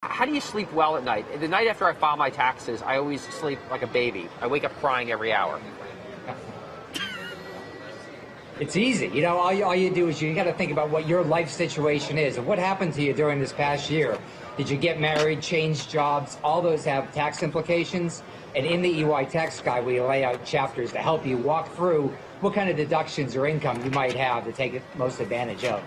How do you sleep well at night? The night after I file my taxes, I always sleep like a baby. I wake up crying every hour. It's easy. You know, all you do is you got to think about what your life situation is and what happened to you during this past year. Did you get married, change jobs? All those have tax implications. And in the EY Tax Guide, we lay out chapters to help you walk through what kind of deductions or income you might have to take most advantage of.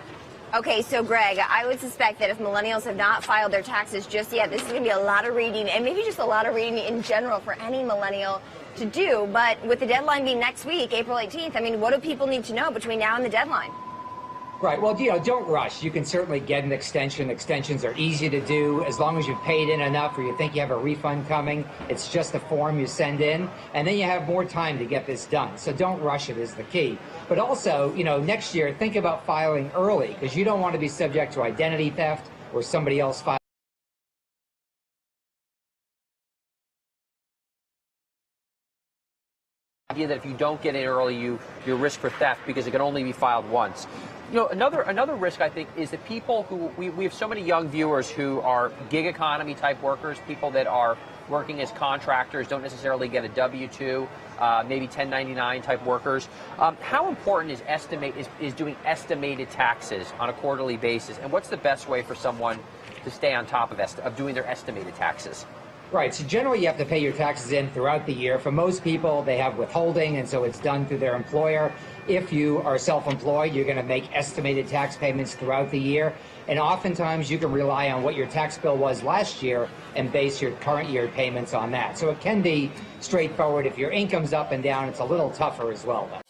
Okay, so Greg, I would suspect that if millennials have not filed their taxes just yet, this is going to be a lot of reading, and maybe just a lot of reading in general for any millennial to do. But with the deadline being next week, April 18th, I mean, what do people need to know between now and the deadline? Right. Well, you know, don't rush. You can certainly get an extension. Extensions are easy to do as long as you've paid in enough or you think you have a refund coming. It's just a form you send in, and then you have more time to get this done. So don't rush it is the key. But also, you know, next year, think about filing early because you don't want to be subject to identity theft or somebody else filing. Idea that if you don't get in early, you're risk for theft because it can only be filed once. You know, another risk I think is that people who we have so many young viewers who are gig economy type workers, people that are working as contractors, don't necessarily get a W-2, maybe 1099 type workers. How important is doing estimated taxes on a quarterly basis, and what's the best way for someone to stay on top of doing their estimated taxes? Right. So generally, you have to pay your taxes in throughout the year. For most people, they have withholding, and so it's done through their employer. If you are self-employed, you're going to make estimated tax payments throughout the year. And oftentimes, you can rely on what your tax bill was last year and base your current year payments on that. So it can be straightforward. If your income's up and down, it's a little tougher as well, though.